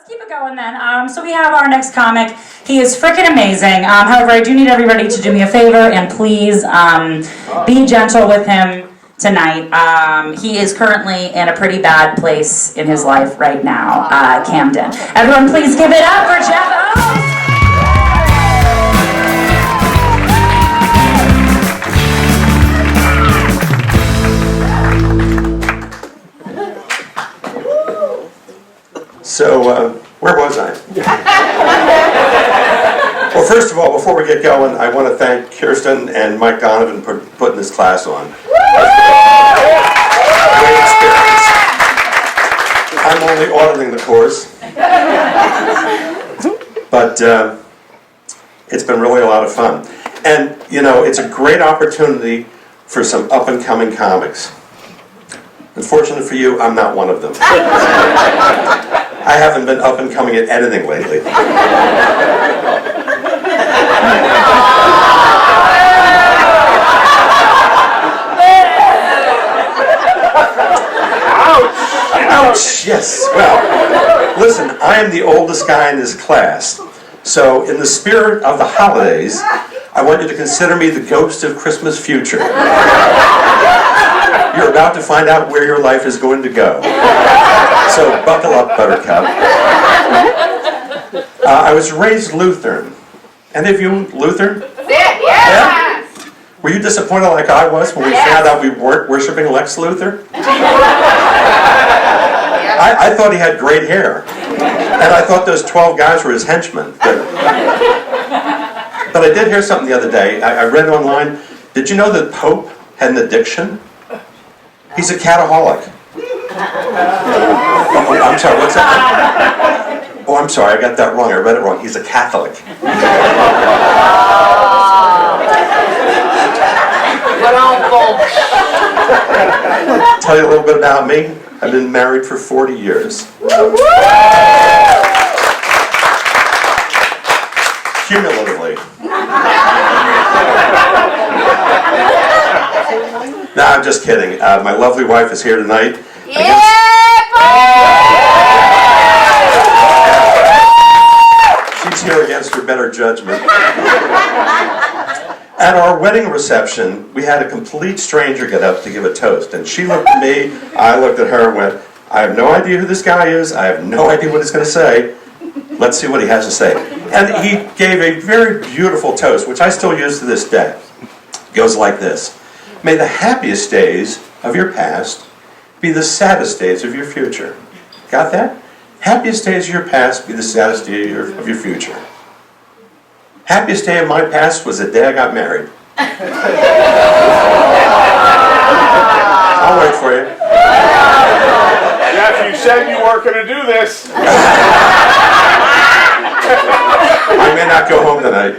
Let's keep it going then. So we have our next comic. He is freaking amazing. However, I do need everybody to do me a favor and please be gentle with him tonight. He is currently in a pretty bad place in his life right now, Camden. Everyone please give it up for Jeff Oates. So, where was I? Well, first of all, before we get going, I want to thank Kirsten and Mike Donovan for putting this class on. Great experience. I'm only auditing the course. But it's been really a lot of fun. And, you know, it's a great opportunity for some up-and-coming comics. Unfortunately for you, I'm not one of them. I haven't been up and coming at editing lately. Ouch! Yes. Well, listen, I am the oldest guy in this class. So, in the spirit of the holidays, I want you to consider me the ghost of Christmas future. You're about to find out where your life is going to go. So buckle up, Buttercup. I was raised Lutheran. Any of you Lutheran? Yes! Yeah? Were you disappointed like I was when we found out we weren't worshiping Lex Luthor? I thought he had great hair. And I thought those 12 guys were his henchmen. But I did hear something the other day. I read online. Did you know that Pope had an addiction? He's a cataholic. Oh, I'm sorry, what's that? Oh, I'm sorry, I got that wrong. I read it wrong. He's a Catholic. Tell you a little bit about me. I've been married for 40 years. Cumulatively. No, I'm just kidding. My lovely wife is here tonight. She's here against her better judgment. At our wedding reception, we had a complete stranger get up to give a toast. And she looked at me, I looked at her and went, I have no idea who this guy is. I have no idea what he's going to say. Let's see what he has to say. And he gave a very beautiful toast, which I still use to this day. It goes like this. May the happiest days of your past be the saddest days of your future. Got that? Happiest days of your past be the saddest day of your future. Happiest day of my past was the day I got married. I'll wait for you. Jeff, you said you weren't going to do this. I may not go home tonight.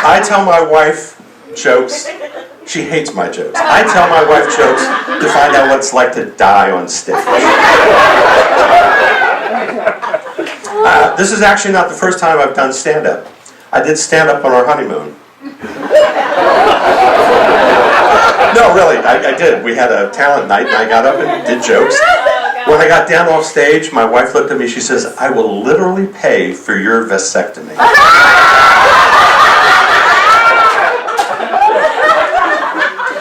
I tell my wife jokes. She hates my jokes. I tell my wife jokes to find out what it's like to die on stage. This is actually not the first time I've done stand-up. I did stand-up on our honeymoon. No, really, I did. We had a talent night and I got up and did jokes. When I got down off stage, my wife looked at me, she says, I will literally pay for your vasectomy.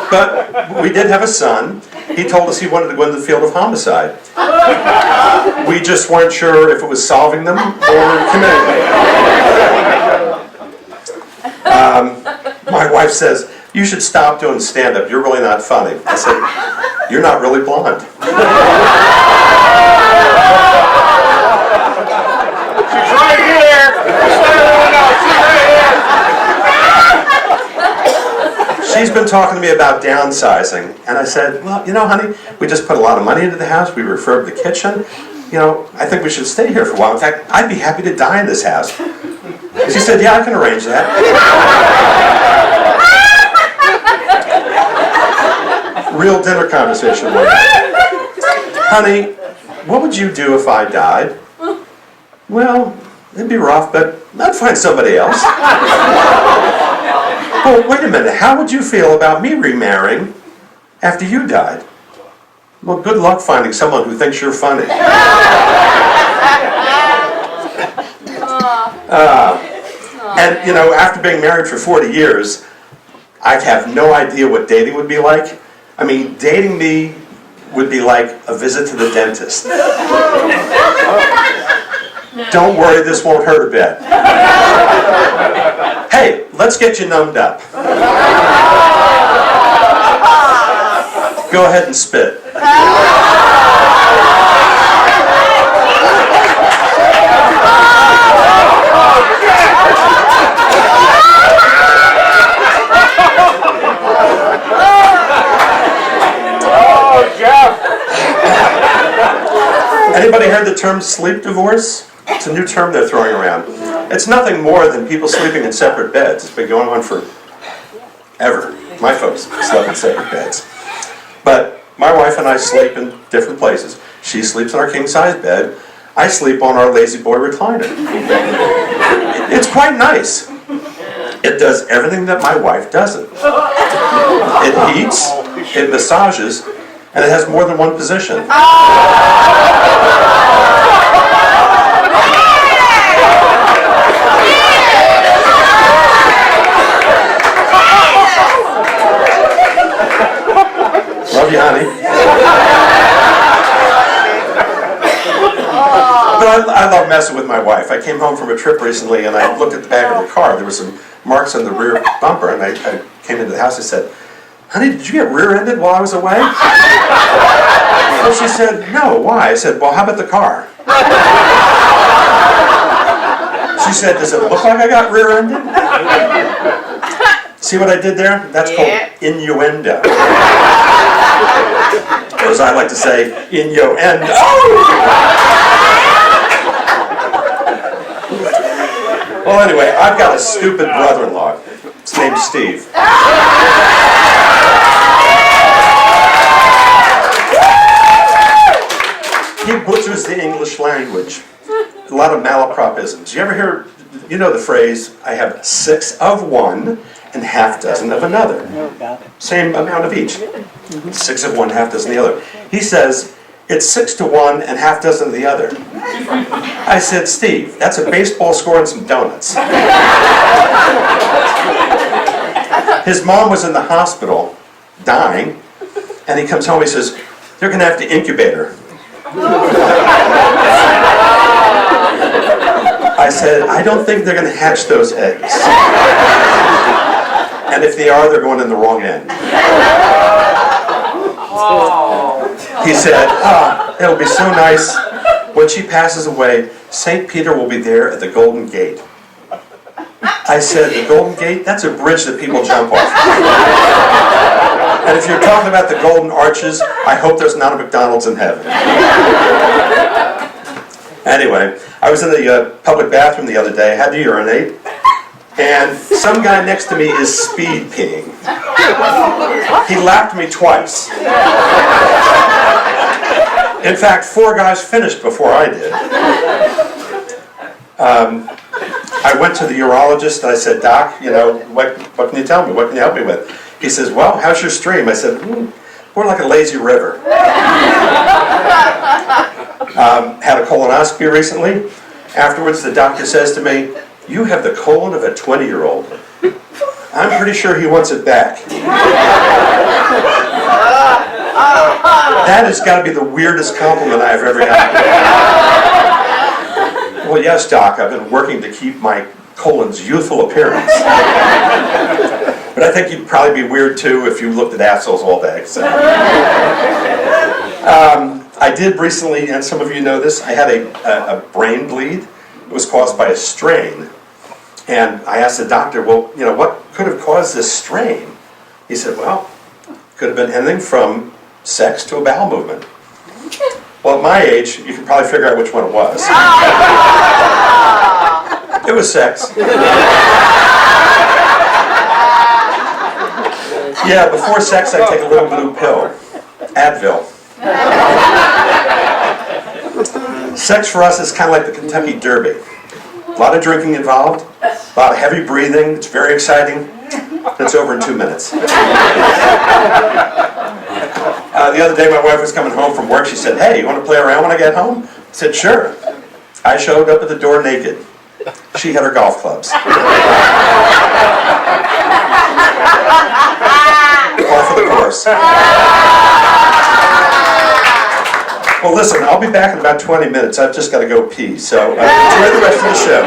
But we did have a son. He told us he wanted to go into the field of homicide. We just weren't sure if it was solving them or committing them. My wife says, you should stop doing stand-up. You're really not funny. I said, you're not really blonde. She's right here. She's been talking to me about downsizing, and I said, well, you know, honey, we just put a lot of money into the house, we refurbed the kitchen, you know, I think we should stay here for a while. In fact, I'd be happy to die in this house. And she said, yeah, I can arrange that. Real dinner conversation one night. Honey, what would you do if I died? Well, it'd be rough, but I'd find somebody else. Oh, wait a minute. How would you feel about me remarrying after you died? Well, good luck finding someone who thinks you're funny. And, you know, after being married for 40 years, I have no idea what dating would be like. I mean, dating me would be like a visit to the dentist. Don't worry, this won't hurt a bit. Hey, let's get you numbed up. Go ahead and spit. Oh, Jeff! Anybody heard the term sleep divorce? It's a new term they're throwing around. It's nothing more than people sleeping in separate beds. It's been going on for ever. My folks slept in separate beds. But my wife and I sleep in different places. She sleeps in our king-size bed. I sleep on our lazy boy recliner. It's quite nice. It does everything that my wife doesn't. It heats, it massages, and it has more than one position. Love you, honey. But I love messing with my wife. I came home from a trip recently and I looked at the back of the car. There were some marks on the rear bumper, and I came into the house and said, "Honey, did you get rear-ended while I was away?" So she said, "No, why?" I said, "Well, how about the car?" She said, "Does it look like I got rear-ended?" See what I did there? That's called innuendo. Or as I like to say, innuendo. Well, anyway, I've got a stupid brother-in-law. His name's Steve. He butchers the English language. A lot of malapropisms. You ever hear, you know the phrase, I have 6 of one and half dozen of another. Same amount of each. 6 of one, half dozen of the other. He says, it's 6 to 1 and half dozen of the other. I said, Steve, that's a baseball score and some donuts. His mom was in the hospital, dying, and he comes home, he says, they're going to have to incubate her. I said, I don't think they're going to hatch those eggs. And if they are, they're going in the wrong end. He said, it'll be so nice. When she passes away, St. Peter will be there at the Golden Gate. I said, the Golden Gate? That's a bridge that people jump off. And if you're talking about the Golden Arches, I hope there's not a McDonald's in heaven. Anyway, I was in the public bathroom the other day. I had to urinate. And some guy next to me is speed peeing. He lapped me twice. In fact, 4 guys finished before I did. I went to the urologist and I said, Doc, you know, what can you tell me? What can you help me with? He says, well, how's your stream? I said, more like a lazy river. Had a colonoscopy recently. Afterwards, the doctor says to me, you have the colon of a 20-year-old. I'm pretty sure he wants it back. That has got to be the weirdest compliment I've ever gotten. Well, yes, Doc, I've been working to keep my colon's youthful appearance. But I think you'd probably be weird, too, if you looked at assholes all day. So. I did recently, and some of you know this, I had a brain bleed. It was caused by a strain. And I asked the doctor, well, you know, what could have caused this strain? He said, well, could have been anything from sex to a bowel movement. Well, at my age, you can probably figure out which one it was. It was sex. Yeah, before sex, I take a little blue pill. Advil. Sex for us is kind of like the Kentucky Derby. A lot of drinking involved, a lot of heavy breathing. It's very exciting. It's over in 2 minutes. The other day, my wife was coming home from work. She said, "Hey, you want to play around when I get home?" I said, "Sure." I showed up at the door naked. She had her golf clubs. All for the course. Well, listen, I'll be back in about 20 minutes. I've just got to go pee. So enjoy the rest of the show.